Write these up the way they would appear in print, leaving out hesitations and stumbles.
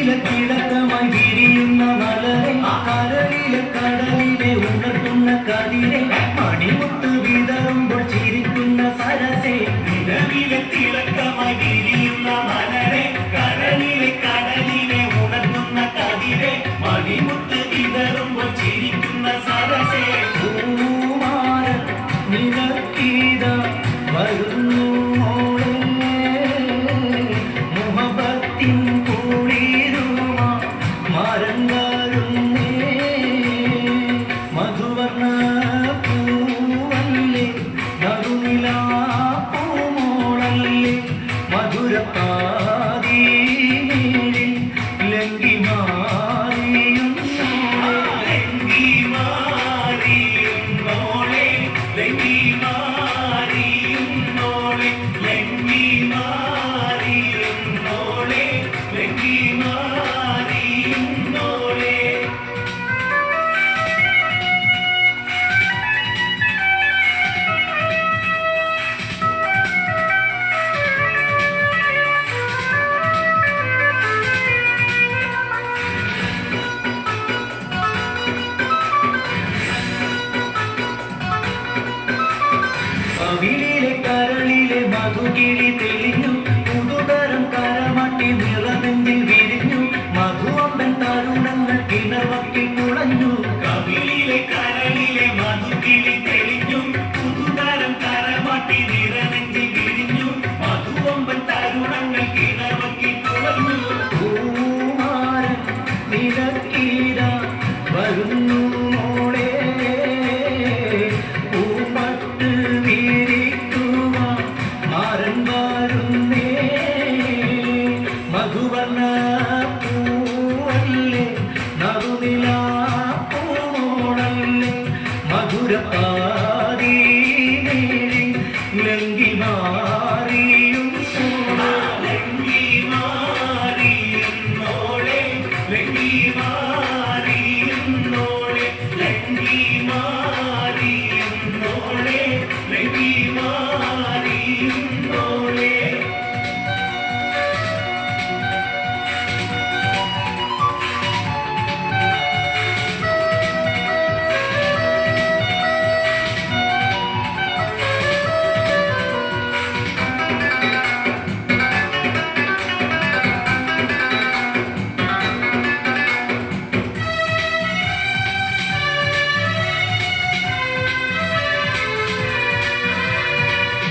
കരളിലെ കിടക്കമായി വിരിയുന്ന മലരെ കരളിലെ കടലിനെ ഉണർത്തുന്ന കതിരെ മണിമുത്ത് വിതറുമ്പോൾ ചിരിക്കുന്ന സരസേ നിലവിലെ തിളക്കമായി വിരിയുന്ന മലരെ കരളിലെ കടലിനെ ഉണർത്തുന്ന കതിരെ മണിമുത്ത് വിതറുമ്പോൾ ചിരിക്കുന്ന സരസേ പൂമാരൻ നിനക്കീത വരുന്നു കവിളിലെ കരളിലെ മധുകിളി തെളിഞ്ഞു പുതുതരം കരമട്ടി നിറനെഞ്ചിൽ വിരിഞ്ഞു മധുവമ്പൻ തരുണങ്ങൾ കിണർവക്കിൽ തുളഞ്ഞു കവിളിലെ കരളിലെ മധുകിളി തെളിഞ്ഞു പുതുതരം കരമട്ടി നിറനെഞ്ചിൽ വിരിഞ്ഞു മധുവമ്പൻ തരുണങ്ങൾ കിണർവക്കിൽ തുളഞ്ഞു പൂമാരൻ നിനക്കീത വരുന്നു മധുവർണ്ണ പൂവല്ലേ നറുനിലാ പൂമോളല്ലേ മധുരപ്പാതി നേരി ലങ്കി മാറിയും ലങ്കി മാറിയും നോളെ ലങ്കി മാറിയും നോളെ ലങ്കി മാറിയും നോളെ ലങ്കി മാറിയും നോളെ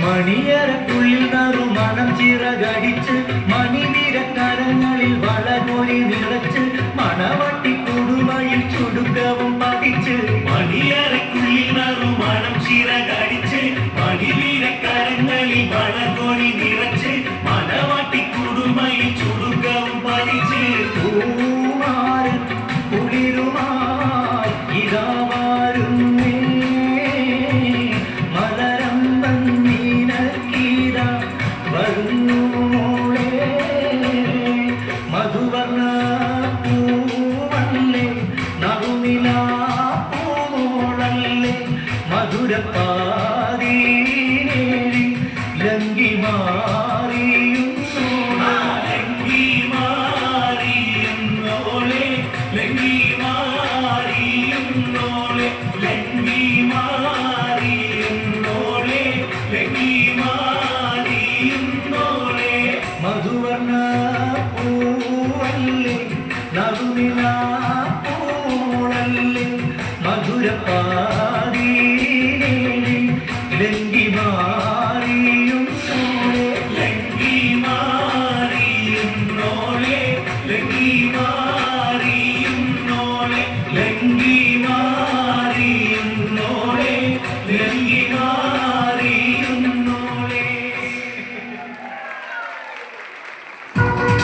മണിയറക്കുള്ളിൽ നറുമണം ചിറകടിച്ച് മണിനിരക്കരങ്ങളിൽ വളകോരി നിറച്ച് മണവട്ടി കുടുമയിൽ ചുടുക്കവും പതിച്ച് മണിയറക്കുള്ളിൽ നറുമണം ചിറകടിച്ച് മണിനിരക്കരങ്ങളിൽ വളകോരി നിറച്ച് മണവട്ടി കുടുമയിൽ ചുടുക്കവും പതിച്ച് പൂമാരൻ കുളിരുമായി ഇതാ വരുന്നേ മധുവർണ്ണ പൂവല്ലേ നറുനിലാ പൂമോളല്ലേ മധുരപ്പാതി നേരി ലങ്കി മാറിയും ലങ്കി മാറിയും നോളെ ലങ്കി മാറിയും നോളെ ലങ്കി മാറിയും നോളെ ലങ്കി മാറിയും നോളെ മധുവർണ്ണ പൂവല്ലേ നറുനിലാ പൂമോളല്ലേ മധുരപ്പാതി നേരി ലങ്കി മാറി